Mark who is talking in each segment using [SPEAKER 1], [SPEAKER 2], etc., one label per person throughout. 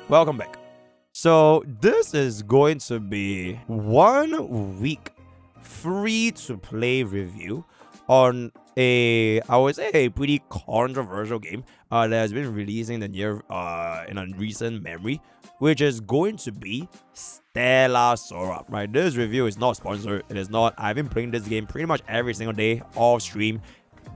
[SPEAKER 1] Welcome back. So this is going to be 1 week free to play review on I would say a pretty controversial game that has been releasing in a recent memory, which is going to be Stella Sora. Right, this review is not sponsored. It is not. I've been playing this game pretty much every single day off stream,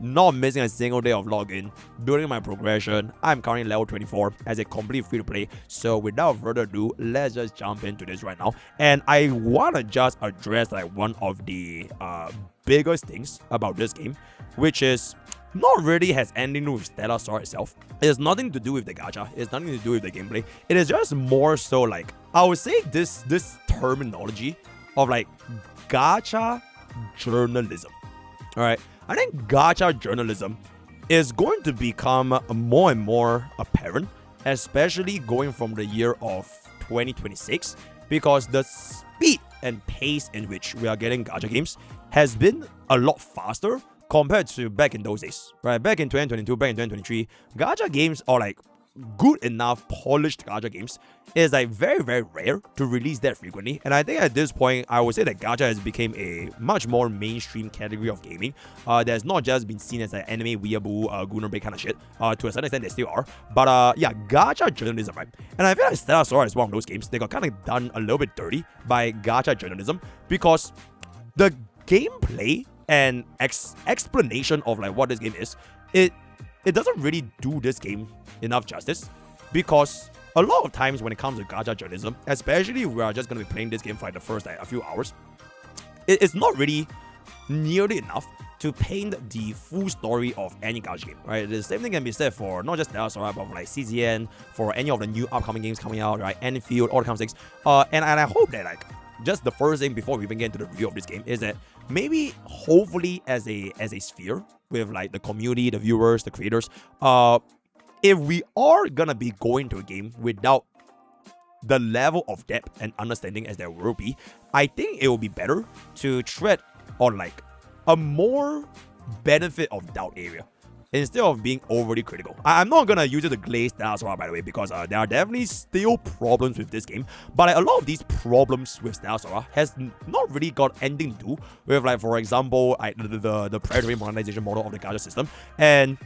[SPEAKER 1] not missing a single day of login, building my progression. I'm currently level 24 as a complete free to play. So without further ado, let's just jump into this right now. And I want to just address like one of the biggest things about this game, which is not really has anything to do with Stella Sora itself. It has nothing to do with the gacha. It's nothing to do with the gameplay. It is just more so like, I would say this terminology of like gacha journalism. All right. I think gacha journalism is going to become more and more apparent, especially going from the year of 2026, because the speed and pace in which we are getting gacha games has been a lot faster compared to back in those days, right? Back in 2022, back in 2023, gacha games are like good enough polished gacha games is like very, very rare to release that frequently. And I think at this point, I would say that gacha has become a much more mainstream category of gaming that's not just been seen as an anime weeaboo Gunner kind of shit. To a certain extent, they still are. But yeah, gacha journalism, right? And I feel like Stella Sora is one of those games. They got kind of done a little bit dirty by gacha journalism because the gameplay and explanation of like what this game is, it doesn't really do this game enough justice, because a lot of times when it comes to gacha journalism, especially if we are just going to be playing this game for like the first like a few hours, it's not really nearly enough to paint the full story of any gacha game, right? The same thing can be said for not just Stella Sora, but for like CZN, for any of the new upcoming games coming out, right? Enfield, all the kinds of things. And I hope that like just the first thing before we even get into the review of this game is that maybe hopefully as a sphere with like the community, the viewers, the creators, if we are gonna be going to a game without the level of depth and understanding as there will be, I think it will be better to tread on like a more benefit of doubt area instead of being overly critical. I'm not gonna use it to glaze Stella Sora, by the way, because there are definitely still problems with this game. But like, a lot of these problems with Stella Sora has not really got anything to do with, like, for example, the predatory monetization model of the Gacha system. And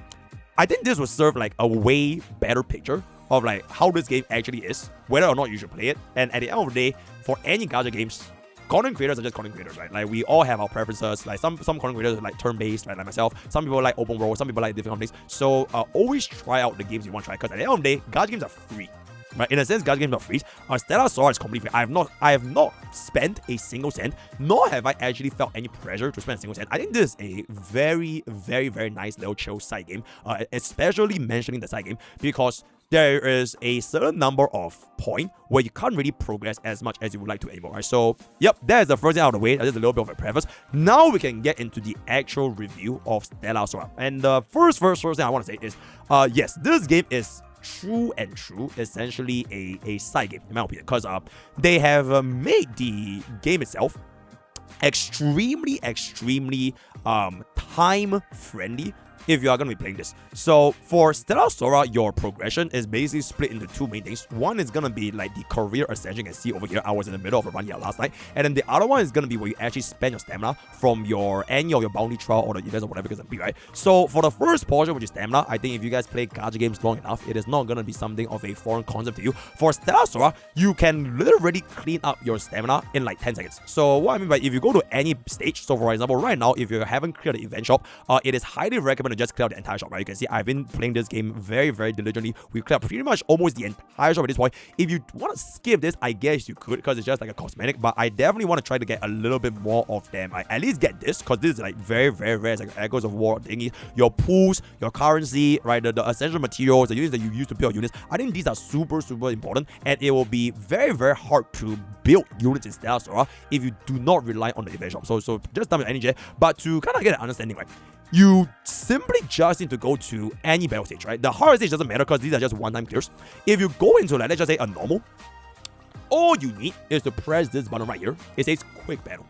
[SPEAKER 1] I think this will serve like a way better picture of like how this game actually is, whether or not you should play it. And at the end of the day, for any Gacha games, content creators are just content creators, right? Like, we all have our preferences. Like, some content creators are like turn-based, right? Like myself. Some people like open world. Some people like different things. So always try out the games you want to try, because at the end of the day, gacha games are free, right? In a sense, gacha games are free. Stella Sora is completely free. I have not spent a single cent, nor have I actually felt any pressure to spend a single cent. I think this is a very, very, very nice little chill side game, especially mentioning the side game, because there is a certain number of points where you can't really progress as much as you would like to anymore, right? So, yep, that is the first thing out of the way. That is a little bit of a preface. Now we can get into the actual review of Stella Sora. And the first thing I want to say is, yes, this game is true essentially a side game, in my opinion, because they have made the game itself extremely time friendly if you are going to be playing this. So for Stella Sora, your progression is basically split into two main things. One is going to be like the career ascension. You can see over here, I was in the middle of a run here last night. And then the other one is going to be where you actually spend your stamina from any of your bounty trial or the events or whatever it's going to be, right? So for the first portion, which is stamina, I think if you guys play gacha games long enough, it is not going to be something of a foreign concept to you. For Stella Sora, you can literally clean up your stamina in like 10 seconds. So what I mean by, if you go to any stage, so for example, right now, if you haven't cleared the event shop, it is highly recommended to just clear the entire shop, right? You can see I've been playing this game very, very diligently. We've cleared pretty much almost the entire shop at this point. If you want to skip this, I guess you could, because it's just like a cosmetic, but I definitely want to try to get a little bit more of them. I at least get this, because this is like very, very rare. It's like Echoes of War thingy. Your pools, your currency, right? The essential materials, the units that you use to build units. I think these are super important, and it will be very, very hard to build units in Stella Sora if you do not rely on the event shop. So just dump your energy, but to kind of get an understanding, right? You simply just need to go to any battle stage, right? The hard stage doesn't matter because these are just one-time clears. If you go into, like, let's just say a normal, all you need is to press this button right here. It says quick battle.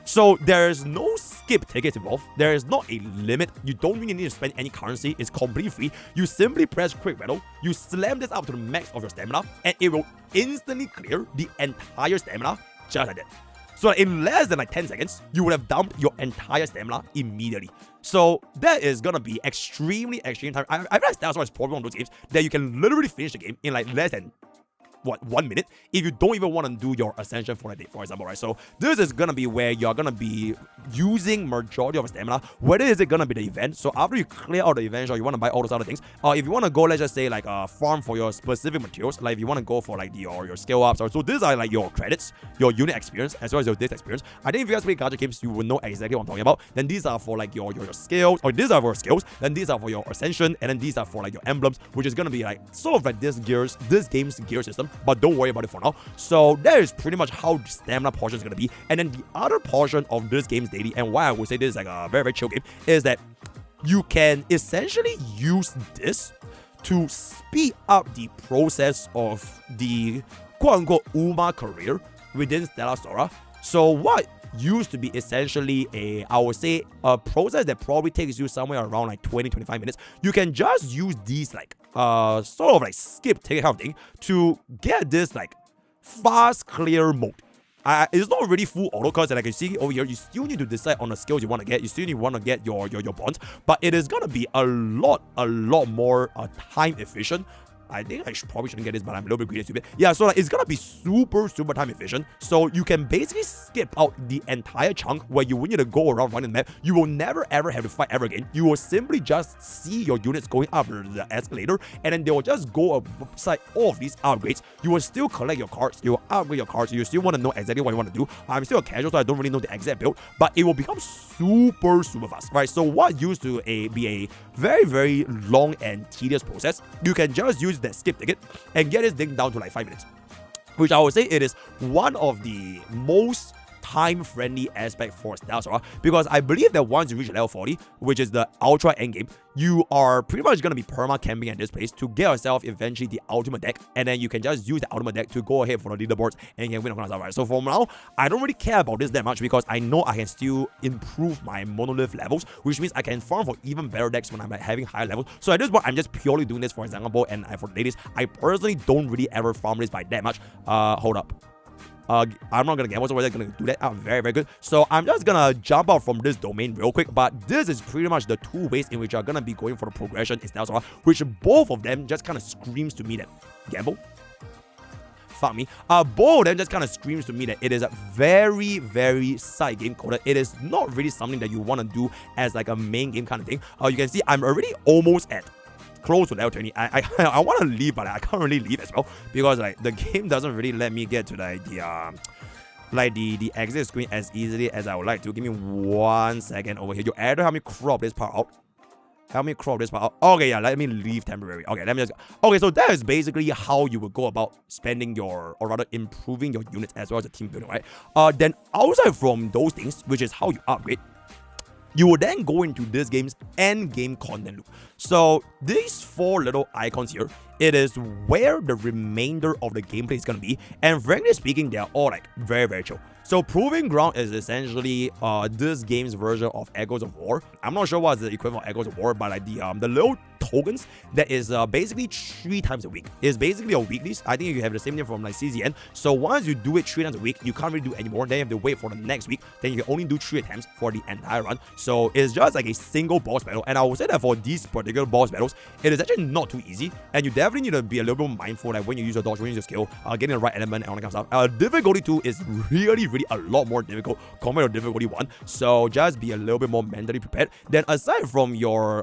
[SPEAKER 1] So there's no skip tickets involved. There is not a limit. You don't really need to spend any currency. It's completely free. You simply press quick battle. You slam this up to the max of your stamina, and it will instantly clear the entire stamina just like that. So in less than like 10 seconds, you would have dumped your entire stamina immediately. So that is gonna be extremely time. I realize Stella Sora is probably one of those games that you can literally finish the game in like less than 1 minute if you don't even want to do your ascension for a day, for example, right? So this is gonna be where you're gonna be using majority of your stamina. Whether is it gonna be the event? So after you clear out the event, or you want to buy all those other things, if you want to go, let's just say like farm for your specific materials, like if you want to go for like your skill ups, or so these are like your credits, your unit experience, as well as your disc experience. I think if you guys play gacha games, you will know exactly what I'm talking about. Then these are for like your skills, or these are for skills. Then these are for your ascension, and then these are for like your emblems, which is gonna be like sort of like this game's gear system. But don't worry about it for now. So that is pretty much how the stamina portion is going to be. And then the other portion of this game's daily, and why I would say this is like a very chill game, is that you can essentially use this to speed up the process of the quote-unquote Uma career within Stella Sora. So what used to be essentially I would say a process that probably takes you somewhere around like 20-25 minutes, you can just use these like sort of like skip ticket kind of thing to get this like fast clear mode. It's not really full auto, because like you see over here, you still need to decide on the skills you want to get. You still need to want to get your bonds, but it is gonna be a lot more time efficient. I think I probably shouldn't get this, but I'm a little bit greedy stupid. Yeah, so like, it's gonna be super time efficient. So you can basically skip out the entire chunk where you will need to go around running the map. You will never ever have to fight ever again. You will simply just see your units going up the escalator, and then they will just go beside all of these upgrades. You will still collect your cards. You will upgrade your cards. You still want to know exactly what you want to do. I'm still a casual, so I don't really know the exact build, but it will become super fast, right? So what used to be a very long and tedious process, you can just use that skip ticket and get this thing down to like 5 minutes, which I would say it is one of the most time-friendly aspect for Stella Sora, because I believe that once you reach level 40, which is the ultra endgame, you are pretty much going to be perma-camping at this place to get yourself eventually the ultimate deck, and then you can just use the ultimate deck to go ahead for the leaderboards and you can win on stuff, right? So for now, I don't really care about this that much, because I know I can still improve my monolith levels, which means I can farm for even better decks when I'm like having higher levels. So at this point, I'm just purely doing this for example, and for the ladies, I personally don't really ever farm this by that much. Hold up. I'm not gonna gamble, so we're gonna do that. Very good. So I'm just gonna jump out from this domain real quick, but this is pretty much the two ways in which you're gonna be going for the progression in Stella Sora, which both of them just kind of screams to me that gamble. Fuck me. Both of them just kind of screams to me that it is a very side game coded. It is not really something that you want to do as like a main game kind of thing. You can see I'm already almost at close to level 20. I want to leave, but I can't really leave as well, because like the game doesn't really let me get to like the exit screen as easily as I would like to. Give me 1 second over here. You either help me crop this part out. Okay, yeah, let me leave temporary. Okay, let me just go. Okay, so that is basically how you would go about spending or rather improving your units as well as the team building, right? Then outside from those things, which is how you upgrade, you will then go into this game's end game content loop. So these 4 little icons here, it is where the remainder of the gameplay is going to be. And frankly speaking, they are all like very chill. So Proving Ground is essentially this game's version of Echoes of War. I'm not sure what's the equivalent of Echoes of War, but like the little tokens that is basically 3 times a week. It's basically a weekly. I think you have the same thing from like CZN. So once you do it 3 times a week, you can't really do anymore. Then you have to wait for the next week. Then you can only do 3 attempts for the entire run. So it's just like a single boss battle. And I would say that for these particular boss battles, it is actually not too easy. And you definitely need to be a little bit mindful, like when you use your dodge, when you use your skill, getting the right element and all that kind of stuff. Difficulty 2 is really a lot more difficult compared to difficulty 1. So just be a little bit more mentally prepared. Then aside from your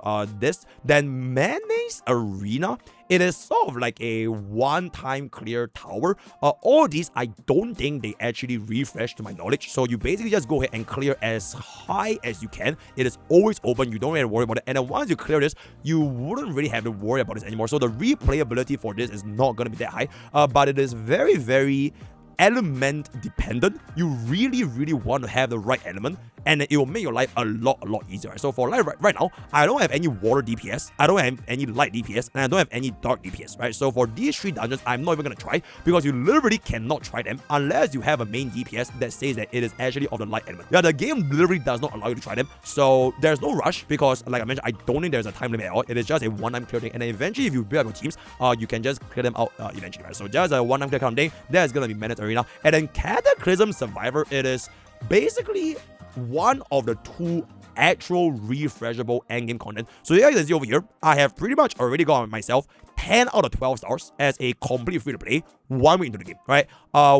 [SPEAKER 1] then Mayonnaise Arena, it is sort of like a one-time clear tower. All these, I don't think they actually refresh to my knowledge. So you basically just go ahead and clear as high as you can. It is always open. You don't really have to worry about it. And then once you clear this, you wouldn't really have to worry about this anymore. So the replayability for this is not going to be that high. But it is very element dependent. You really want to have the right element and it will make your life a lot easier. Right? So for like right now, I don't have any water DPS, I don't have any light DPS, and I don't have any dark DPS, right? So for these 3 dungeons, I'm not even gonna try, because you literally cannot try them unless you have a main DPS that says that it is actually of the light element. Yeah, the game literally does not allow you to try them, so there's no rush, because like I mentioned, I don't think there's a time limit at all. It is just a one-time clear thing, and then eventually if you build up your teams, you can just clear them out eventually, right? So just a one-time clear kind of thing. That's gonna be mandatory now. And then Cataclysm Survivor, it is basically one of the 2 actual refreshable endgame content. So you can see over here, I have pretty much already got myself 10 out of 12 stars as a complete free-to-play 1 week into the game, right?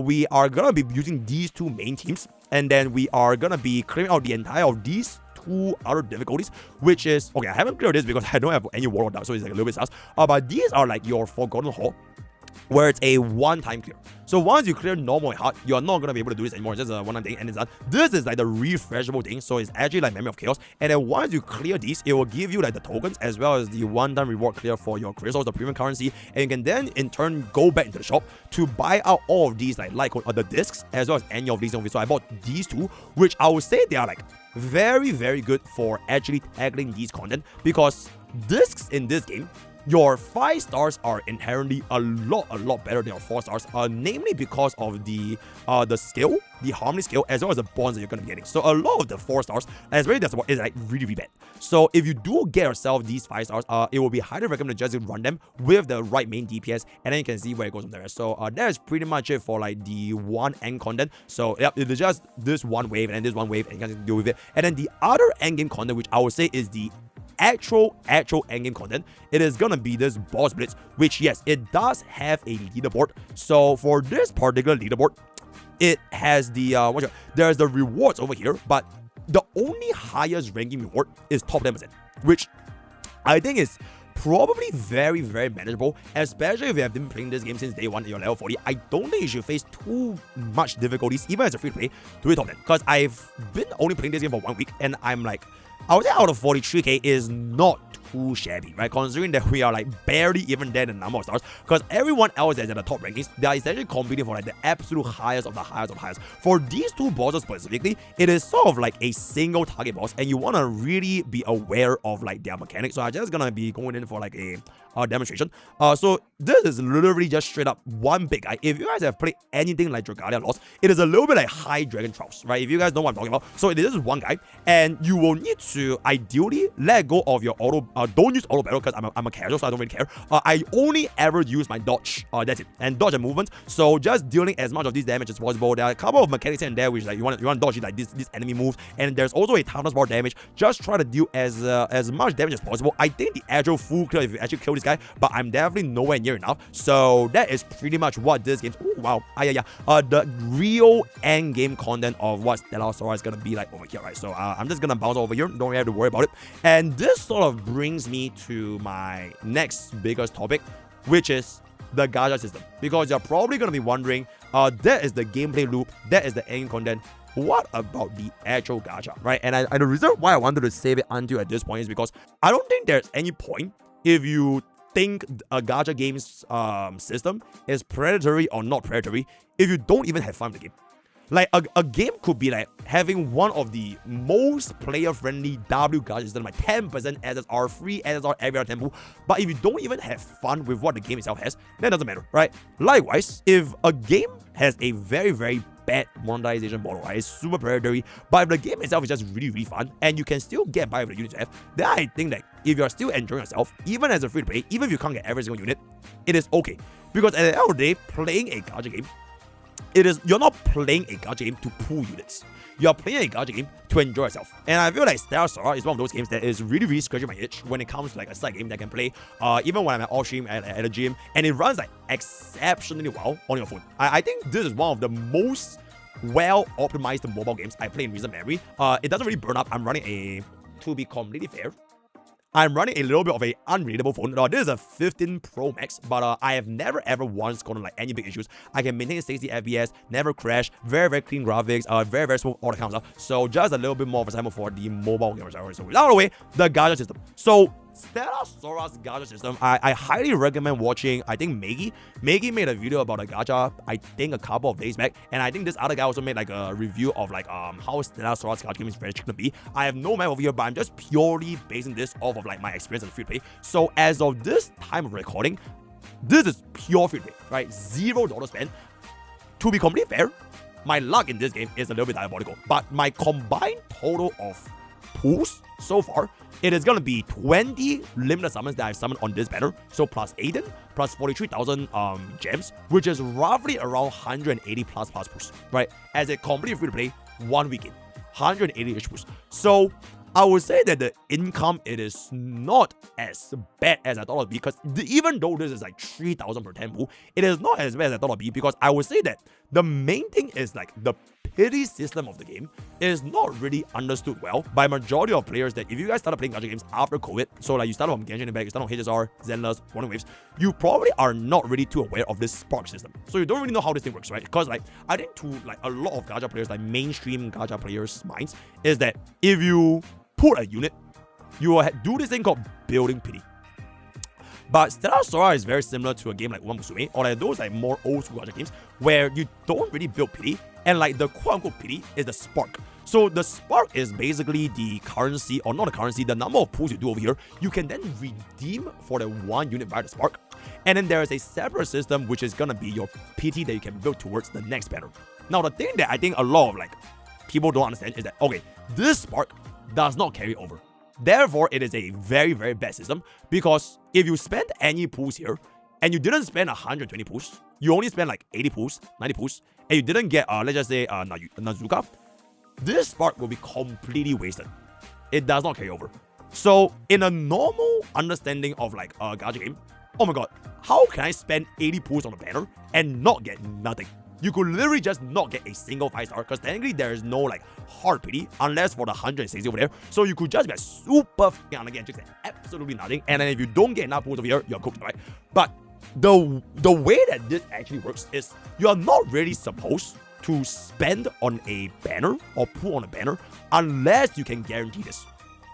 [SPEAKER 1] We are gonna be using these 2 main teams, and then we are gonna be clearing out the entire of these 2 other difficulties, which is, okay, I haven't cleared this because I don't have any water down, so it's like a little bit sus. But these are like your Forgotten Hall, where it's a one-time clear. So once you clear normal and hard, you're not going to be able to do this anymore. It's just a one-time thing and it's done. This is like the refreshable thing, so it's actually like Memory of Chaos. And then once you clear these, it will give you like the tokens as well as the one-time reward clear for your crystals, the premium currency. And you can then in turn go back into the shop to buy out all of these like the discs as well as any of these. So I bought these 2, which I would say they are like very good for actually tackling these content, because discs in this game, your 5 stars are inherently a lot better than your 4 stars, namely because of the skill, the harmony skill, as well as the bonds that you're going to be getting. So a lot of the 4 stars, especially that's what is like really bad. So if you do get yourself these 5 stars, it will be highly recommended just to run them with the right main DPS, and then you can see where it goes from there. So that is pretty much it for like the one end content. So yeah, it is just this one wave and then this one wave, and you can deal with it. And then the other end game content, which I would say is the actual endgame content, it is gonna be this boss blitz, which yes, it does have a leaderboard. So for this particular leaderboard, it has the there's the rewards over here, but the only highest ranking reward is top 10%, which I think is probably very manageable, especially if you have been playing this game since day 1 and you're level 40. I don't think you should face too much difficulties, even as a free play, to hit top 10, because I've been only playing this game for 1 week, and I'm like, I would say out of 43k is not too shabby, right? Considering that we are like barely even there in the number of stars, because everyone else that's at the top rankings, they are essentially competing for like the absolute highest of the highest of highest. For these 2 bosses specifically, it is sort of like a single target boss, and you want to really be aware of like their mechanics. So I'm just gonna be going in for like a demonstration. So this is literally just straight up one big guy. If you guys have played anything like Dragalia Lost, it is a little bit like High Dragon Troughs, right? If you guys know what I'm talking about. So it is one guy, and you will need to ideally let go of your auto. Don't use auto battle, because I'm a casual, so I don't really care. I only ever use my dodge. That's it, and dodge and movement. So just dealing as much of this damage as possible. There are a couple of mechanics in there which like you want to dodge like this enemy moves, and there's also a toughness bar damage. Just try to deal as much damage as possible. I think the actual full clear if you actually kill this guy, but I'm definitely nowhere near enough. So that is pretty much what this game. Oh wow, the real end game content of what Stella Sora is gonna be like over here, right? So I'm just gonna bounce over here. Don't really have to worry about it. And this sort of brings me to my next biggest topic, which is the Gacha system. Because you're probably gonna be wondering, that is the gameplay loop, that is the end content. What about the actual gacha, right? And the reason why I wanted to save it until at this point is because I don't think there's any point if you think a gacha game's system is predatory or not predatory if you don't even have fun with the game. Like a game could be like having one of the most player-friendly W gacha system, like 10% SSR, free SSR every other temple. But if you don't even have fun with what the game itself has, then it doesn't matter, right? Likewise, if a game has a very bad monetization model, right? It's super predatory, but if the game itself is just really fun and you can still get by with the units you have, then I think that if you're still enjoying yourself, even as a free to play, even if you can't get every single unit, it is okay. Because at the end of the day, playing a gacha game, you're not playing a gacha game to pull units. You're playing a gacha game to enjoy yourself. And I feel like Stella Sora is one of those games that is really scratching my itch when it comes to like a side game that I can play even when I'm at off stream at a gym, and it runs like exceptionally well on your phone. I think this is one of the most well optimized mobile games I play in recent memory. It doesn't really burn up. I'm running to be completely fair, I'm running a little bit of a unreadable phone. This is a 15 Pro Max, but I have never ever once gotten like any big issues. I can maintain 60 FPS, never crash, very clean graphics, very smooth all the counts. So just a little bit more of a sample for the mobile gamers. So without the way, the gacha system. So Stella Sora's gacha system, I highly recommend watching, I think Maggie. Maggie made a video about a gacha, I think a couple of days back. And I think this other guy also made like a review of like how Stella Sora's gacha game is very chicken to be. I have no map over here, but I'm just purely basing this off of like my experience in free play. So as of this time of recording, this is pure free play, right? $0 spent. To be completely fair, my luck in this game is a little bit diabolical. But my combined total of pools so far, it is going to be 20 limited summons that I've summoned on this banner. So plus Aiden, plus 43,000 gems, which is roughly around 180 plus pools, right? As a completely free to play 1 weekend, 180-ish pools. So I would say that the income, it is not as bad as I thought it would be, because even though this is like 3,000 per 10 pool, it is not as bad as I thought it would be, because I would say that the main thing is like the pity system of the game is not really understood well by majority of players. That if you guys started playing gacha games after COVID, so like you started from Genshin Impact, you started on HSR, Zenless, Running Waves, you probably are not really too aware of this spark system. So you don't really know how this thing works, right? Because like I think to like a lot of gacha players, like mainstream gacha players' minds, is that if you put a unit, you will do this thing called building pity. But Stella Sora is very similar to a game like Uma Musume, or like those like more old school gacha games where you don't really build pity, and like the quote-unquote pity is the spark. So the spark is basically the currency, or not the currency, the number of pools you do over here, you can then redeem for the one unit via the spark. And then there is a separate system which is gonna be your pity that you can build towards the next banner. Now the thing that I think a lot of like people don't understand is that, okay, this spark does not carry over. Therefore, it is a very, very bad system, because if you spend any pools here and you didn't spend 120 pools, you only spend like 80 pools, 90 pools, and you didn't get, let's just say, Nazuka, this spark will be completely wasted. It does not carry over. So, in a normal understanding of like a gacha game, oh my god, how can I spend 80 pools on a banner and not get nothing? You could literally just not get a single 5-star, because technically there is no like hard pity unless for the 160 over there. So you could just be like super fucking unlucky and just get absolutely nothing. And then if you don't get enough pools over here, you're cooked, right? But the way that this actually works is you are not really supposed to spend on a banner or pool on a banner unless you can guarantee this.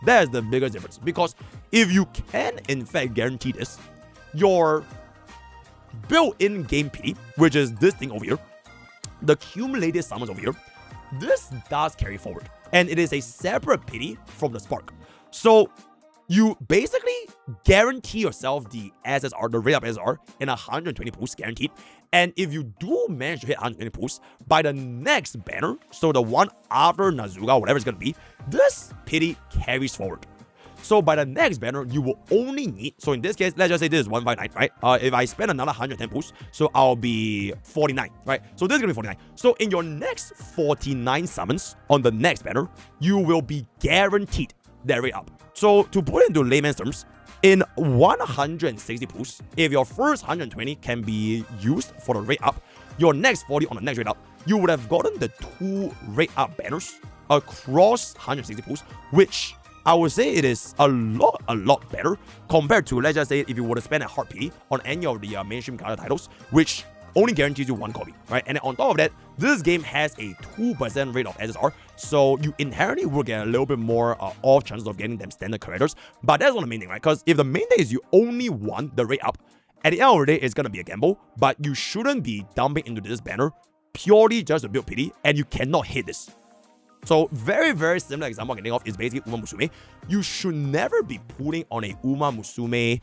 [SPEAKER 1] That is the biggest difference, because if you can in fact guarantee this, your built-in game pity, which is this thing over here, the cumulative summons over here, this does carry forward, and it is a separate pity from the spark. So you basically guarantee yourself the SSR, the rate up SSR, in 120 pools guaranteed. And if you do manage to hit 120 pools by the next banner, so the one after Nazuka, whatever it's gonna be, this pity carries forward. So by the next banner, you will only need, so in this case, let's just say this is 159, right? If I spend another 110 pools, so I'll be 49, right? So this is gonna be 49. So in your next 49 summons on the next banner, you will be guaranteed that rate up. So to put it into layman's terms, in 160 pools, if your first 120 can be used for the rate up, your next 40 on the next rate up, you would have gotten the 2 rate up banners across 160 pools, which I would say it is a lot better compared to, let's just say, if you were to spend a hard pity on any of the mainstream gacha titles, which only guarantees you 1 copy, right? And then on top of that, this game has a 2% rate of SSR, so you inherently will get a little bit more off chances of getting them standard characters. But that's not the main thing, right? Because if the main thing is you only want the rate up, at the end of the day, it's gonna be a gamble, but you shouldn't be dumping into this banner purely just to build pity, and you cannot hit this. So very, very similar example I can think of is basically Uma Musume. You should never be putting on a Uma Musume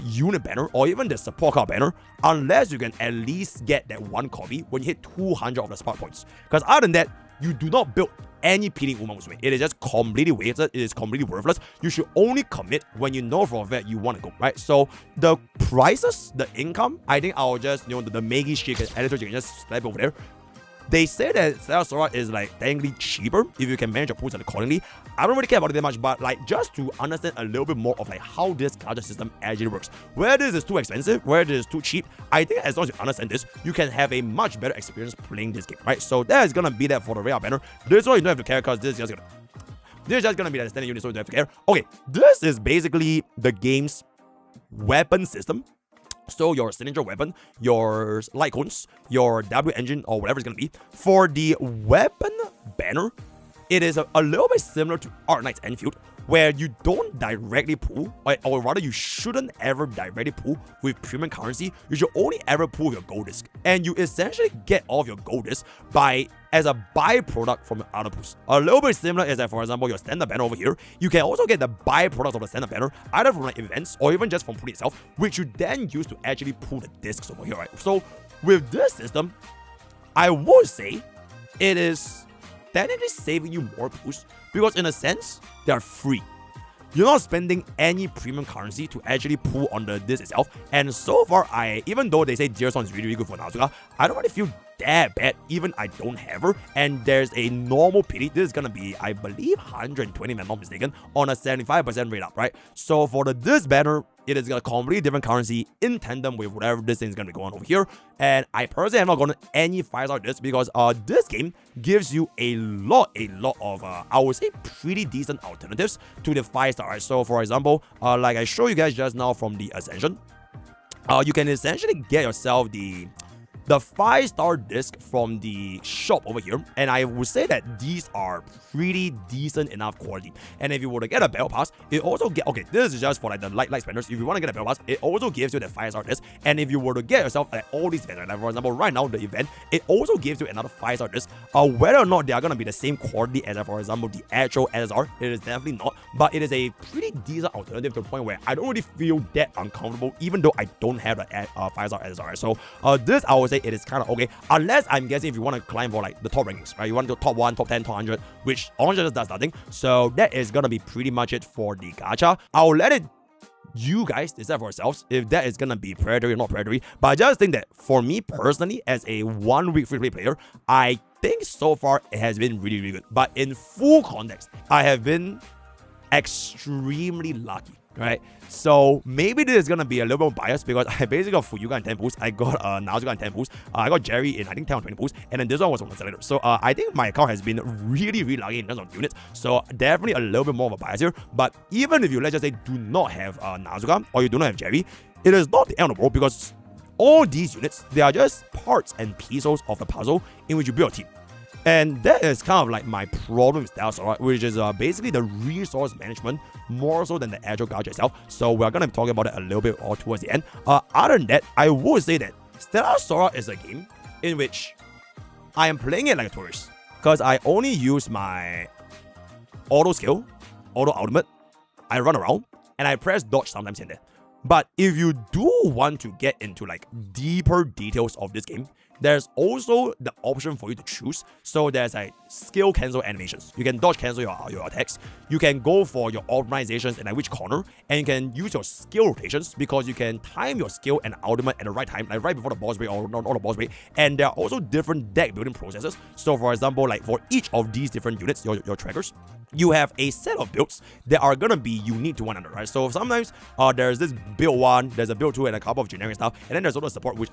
[SPEAKER 1] unit banner or even the support card banner unless you can at least get that 1 copy when you hit 200 of the spark points. Because other than that, you do not build any pity Uma Musume. It is just completely wasted. It is completely worthless. You should only commit when you know for a fact you want to go, right? So the prices, the income, I think I'll just, the Maggie shake and editor, you can just slap over there. They say that Stella Sora is like technically cheaper if you can manage your pools accordingly. I don't really care about it that much, but like just to understand a little bit more of like how this gacha system actually works. Whether this is too expensive, whether this is too cheap, I think as long as you understand this, you can have a much better experience playing this game, right? So that is gonna be that for the rare banner. This is why you don't have to care, because this is just gonna be the standard unit, so you don't have to care. Okay, this is basically the game's weapon system. So your signature weapon, your light cones, your W engine, or whatever it's gonna be. For the weapon banner, it is a little bit similar to Arc Knight's Enfield, where you don't directly pull, or rather you shouldn't ever directly pull with premium currency. You should only ever pull your gold disc, and you essentially get all of your gold disc as a byproduct from your other pulls. A little bit similar is that, for example, your standard banner over here, you can also get the byproduct of the standard banner either from like events or even just from pulling itself, which you then use to actually pull the discs over here, right? So with this system, I would say it is technically saving you more pulls because in a sense, they are free. You're not spending any premium currency to actually pull on the disc itself. And so far, even though they say Deerson is really, really good for Nazuka, I don't really feel that bad, even I don't have her. And there's a normal pity. This is gonna be, I believe, 120 if I'm not mistaken, on a 75% rate up, right? So for the disc banner, it is a completely different currency in tandem with whatever this thing is gonna be going on over here. And I personally have not gotten any 5-star disc because this game gives you a lot of I would say pretty decent alternatives to the 5-star. Right? So for example, like I showed you guys just now from the Ascension, you can essentially get yourself the 5-star disc from the shop over here, and I would say that these are pretty decent enough quality. And if you were to get a battle pass, it also this is just for like the light spenders. If you want to get a battle pass, it also gives you the 5-star disc. And if you were to get yourself all these events, like for example right now the event, it also gives you another 5-star disc. Whether or not they are gonna be the same quality as for example the actual SSR, it is definitely not, but it is a pretty decent alternative to the point where I don't really feel that uncomfortable even though I don't have a 5-star SSR. So this I would say it is kind of okay, unless I'm guessing if you want to climb for like the top rankings, right? You want to top 1, top 10, top 100, which honestly just does nothing. So that is gonna be pretty much it for the gacha. I'll let it you guys decide for yourselves if that is gonna be predatory or not predatory. But I just think that for me personally, as a 1-week free-to-play player, I think so far it has been really, really good. But in full context, I have been extremely lucky. Right, so maybe this is gonna be a little bit biased because I basically got Fuyuga and 10 pools, I got Nazuka and 10 pools, I got Jerry in I think 10 or 20 pools, and then this one was on the accelerator. So I think my account has been really, really lucky in terms of units. So definitely a little bit more of a bias here. But even if you let's just say do not have Nazuka or you do not have Jerry, it is not the end of the world because all these units, they are just parts and pieces of the puzzle in which you build a team. And that is kind of like my problem with Stella Sora, which is basically the resource management more so than the actual gacha itself. So we're going to be talking about it a little bit more towards the end. Other than that, I would say that Stella Sora is a game in which I am playing it like a tourist because I only use my auto skill, auto ultimate, I run around, and I press dodge sometimes in there. But if you do want to get into like deeper details of this game, there's also the option for you to choose. So there's like skill cancel animations. You can dodge cancel your attacks. You can go for your optimizations and at which corner, and you can use your skill rotations because you can time your skill and ultimate at the right time, like right before the boss break or not the boss break. And there are also different deck building processes. So for example, like for each of these different units, your trackers, you have a set of builds that are gonna be unique to one another, right? So sometimes there's this build 1, there's a build 2, and a couple of generic stuff, and then there's also support, which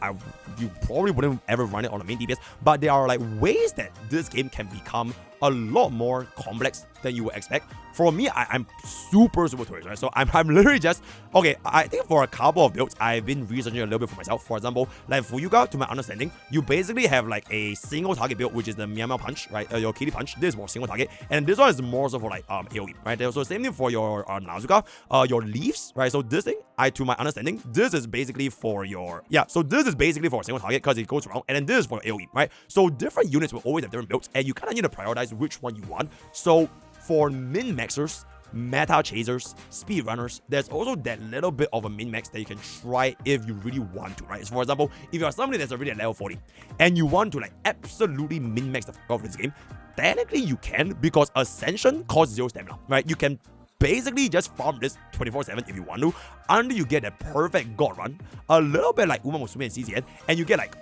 [SPEAKER 1] you probably wouldn't ever run it on the main DPS, but there are like ways that this game can become a lot more complex than you would expect. For me, I'm super tourist, right? So I'm literally just, okay, I think for a couple of builds, I've been researching a little bit for myself. For example, like Fuyuga, to my understanding, you basically have like a single target build, which is the Meow Meow Punch, right? Your Kitty Punch, this is more single target. And this one is more so for like AoE, right? So same thing for your Nazuka, your Leaves, right? So this thing, to my understanding, this is basically for your, so this is basically for a single target because it goes around, and then this is for AoE, right? So different units will always have different builds, and you kind of need to prioritize which one you want. So for min-maxers, meta chasers, speedrunners, there's also that little bit of a min-max that you can try if you really want to, right? So for example, if you're somebody that's already at level 40 and you want to like absolutely min-max the fuck of this game, technically you can because Ascension costs 0 stamina, right? You can basically just farm this 24/7 if you want to until you get a perfect god run, a little bit like Uma Musume and CCN, and you get like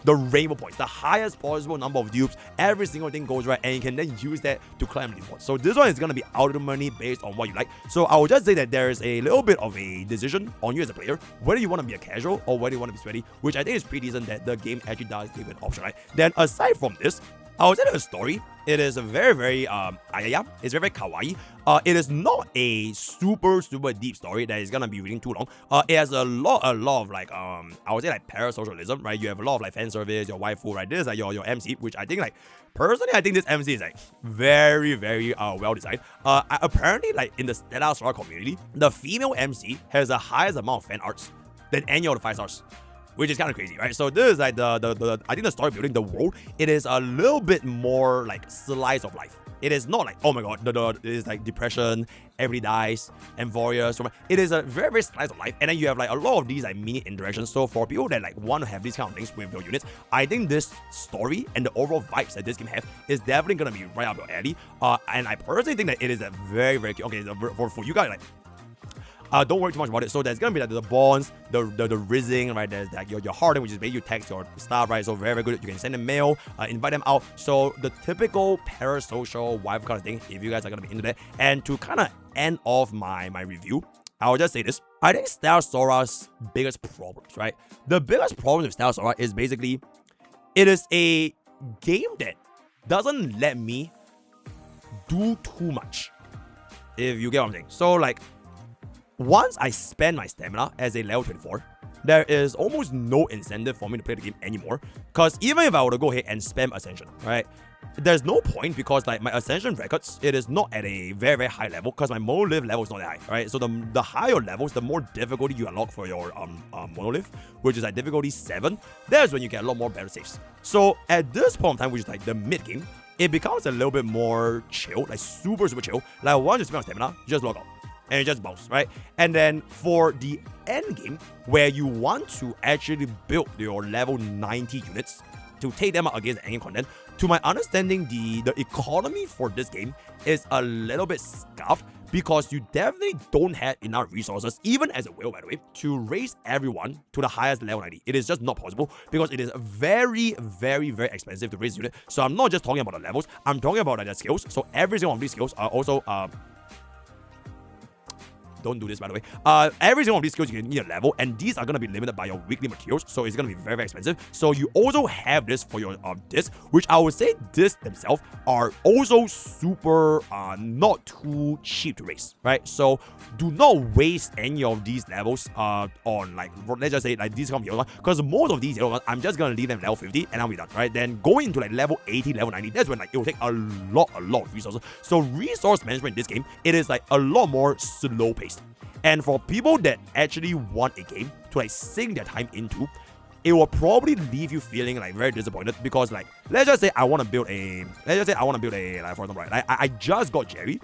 [SPEAKER 1] the rainbow points, the highest possible number of dupes, every single thing goes right, and you can then use that to climb the board. So this one is going to be ultimately based on what you like. So I would just say that there is a little bit of a decision on you as a player, whether you want to be a casual or whether you want to be sweaty, which I think is pretty decent that the game actually does give an option, right? Then aside from this, I would say the story, it is a very ayaya. It's very kawaii. It is not a super deep story that is gonna be reading too long. It has a lot of like I would say like parasocialism, right? You have a lot of like fan service, your waifu, right? This is like your MC, which I think like personally I think this MC is like very well designed. Apparently like in the Stella Sora community, the female MC has the highest amount of fan arts than any of the 5 stars, which is kind of crazy, right? So this is like the I think the story building, the world, it is a little bit more like slice of life. It is not like, oh my god, it is like depression, everybody dies, and warriors. It is a very slice of life, and then you have like a lot of these like mini interactions. So for people that like want to have these kind of things with your units, I think this story and the overall vibes that this game has is definitely gonna be right up your alley. And I personally think that it is a very cute. Okay, for you guys like. Don't worry too much about it. So there's gonna be like the bonds, the rising, right? There's like your harden, which is basically you text your staff, right? So very good. You can send them mail, invite them out. So the typical parasocial wife kind of thing, if you guys are gonna be into that. And to kind of end off my review, I'll just say this. I think Stella Sora's biggest problems, right? The biggest problem with Stella Sora is basically it is a game that doesn't let me do too much. If you get what I'm saying. So like, once I spend my stamina as a level 24, there is almost no incentive for me to play the game anymore. Because even if I were to go ahead and spam Ascension, right, there's no point because like my Ascension records, it is not at a very high level because my monolith level is not that high, right? So the higher levels, the more difficulty you unlock for your monolith, which is like difficulty 7, that's when you get a lot more better saves. So at this point in time, which is like the mid game, it becomes a little bit more chill, like super chill. Like once you spend stamina, you just log out. And it just bounce, right? And then for the end game, where you want to actually build your level 90 units to take them out against the endgame content, to my understanding, the economy for this game is a little bit scuffed because you definitely don't have enough resources, even as a whale, by the way, to raise everyone to the highest level 90. It is just not possible because it is very expensive to raise unit. So I'm not just talking about the levels, I'm talking about the skills. So every single one of these skills are also don't do this, by the way. Every single one of these skills you can need a level, and these are going to be limited by your weekly materials, so it's going to be very expensive. So you also have this for your discs, which I would say discs themselves are also super not too cheap to raise, right? So do not waste any of these levels on like, let's just say like these kind of heroes, because most of these heroes, I'm just going to leave them level 50 and I'll be done, right? Then going into like level 80, level 90, that's when like it will take a lot of resources. So resource management in this game, it is like a lot more slow paced. And for people that actually want a game to like sink their time into, it will probably leave you feeling like very disappointed because like, let's just say I want to build a, like for example, right? I just got Jerry.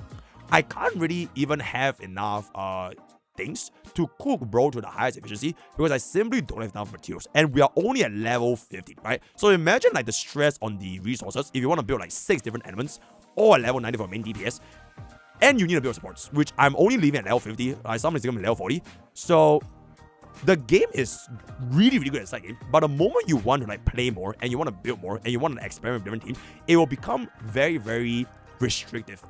[SPEAKER 1] I can't really even have enough things to cook bro to the highest efficiency because I simply don't have enough materials, and we are only at level 50, right? So imagine like the stress on the resources if you want to build like 6 different elements or at level 90 for main DPS. And you need to build supports, which I'm only leaving at level 50. Somebody's going to be level 40. So the game is really good at side game. But the moment you want to like play more and you want to build more and you want to experiment with different teams, it will become very restrictive.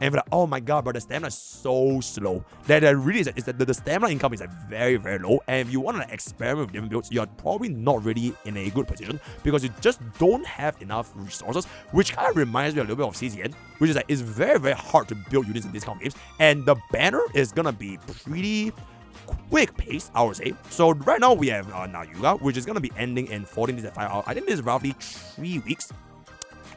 [SPEAKER 1] And like, oh my god, bro, the stamina is so slow. That really is that the stamina income is like very low. And if you want to like experiment with different builds, you're probably not really in a good position because you just don't have enough resources, which kind of reminds me a little bit of CCN, which is like it's very hard to build units in these kind of games. And the banner is gonna be pretty quick pace, I would say. So right now we have Nayuga, which is gonna be ending in 14 days at 5 hours. I think this is roughly 3 weeks.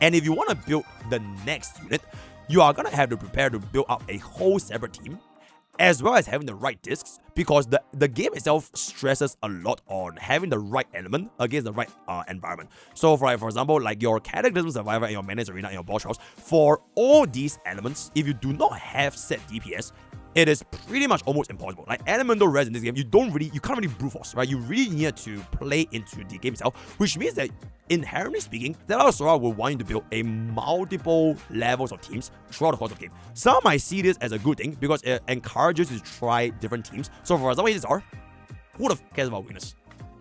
[SPEAKER 1] And if you want to build the next unit, you are going to have to prepare to build up a whole separate team, as well as having the right discs, because the game itself stresses a lot on having the right element against the right environment. So for example, like your Cataclysm Survivor and your Menace Arena and your Boss House, for all these elements, if you do not have set DPS, it is pretty much almost impossible. Like elemental res in this game, you can't really brute force, right? You really need to play into the game itself, which means that inherently speaking, Stella Sora will want you to build a multiple levels of teams throughout the course of the game. Some might see this as a good thing because it encourages you to try different teams. So for example, these are, who the f cares about winners?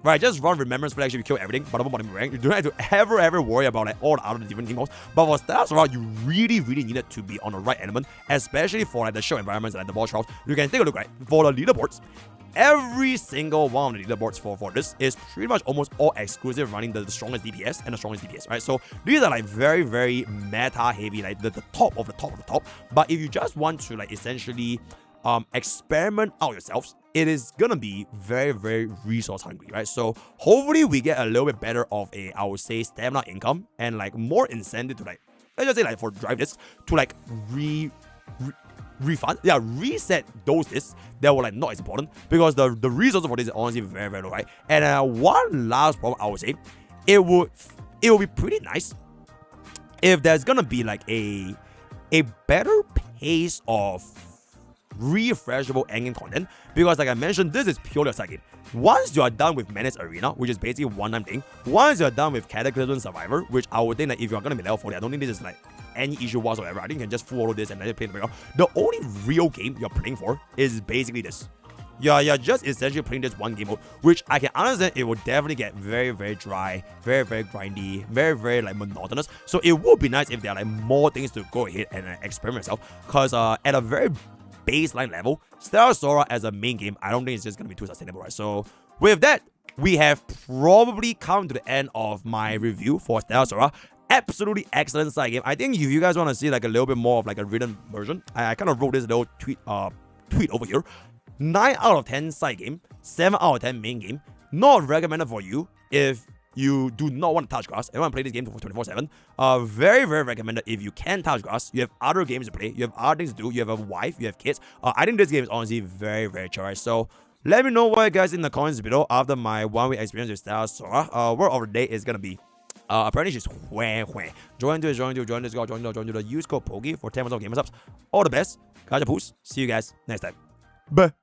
[SPEAKER 1] Right, just run Remembrance Flag, you kill everything, but rank. You don't have to ever worry about like all the other different team modes. But for Stella Sora, you really needed to be on the right element, especially for like the show environments like the boss trials. You can take a look, right? For the leaderboards, every single one of the leaderboards for this is pretty much almost all exclusive, running the strongest DPS and the strongest DPS, right? So these are like very, very meta heavy, like the top of the top of the top. But if you just want to like essentially experiment out yourselves, it is gonna be very, very resource hungry, right? So hopefully we get a little bit better of a, I would say, stamina income and like more incentive to like, let's just say like for drive discs to like reset those discs that were like not as important, because the resources for this is honestly very, very low, right? And one last problem I would say, it would be pretty nice if there's gonna be like a better pace of refreshable endgame content, because like I mentioned, this is purely a side game. Once you are done with Menace Arena, which is basically one-time thing, once you're done with Cataclysm Survivor, which I would think that if you're gonna be level 40, I don't think this is like any issue whatsoever. I think you can just follow this and let it play the background. The only real game you're playing for is basically this. You're just essentially playing this one game mode, which I can understand it will definitely get very, very dry, very, very grindy, very, very like monotonous. So it would be nice if there are like more things to go ahead and experiment yourself, because at a very baseline level, Stella Sora as a main game, I don't think it's just gonna be too sustainable, right? So with that, we have probably come to the end of my review for Stella Sora. Absolutely excellent side game. I think if you guys want to see like a little bit more of like a written version, I kind of wrote this little tweet over here. 9 out of 10 side game, 7 out of 10 main game. Not recommended for you if you do not want to touch grass and want to play this game for 24/7. Very, very recommended if you can touch grass. You have other games to play, you have other things to do, you have a wife, you have kids. I think this game is honestly very, very chill, right? So let me know what you guys in the comments below after my 1 week experience with Stella Sora. Word of the day is gonna be apparently she's Join this, join the use code POKKE for 10% of gamer subs. All the best. Gacha Poos. See you guys next time. Bye.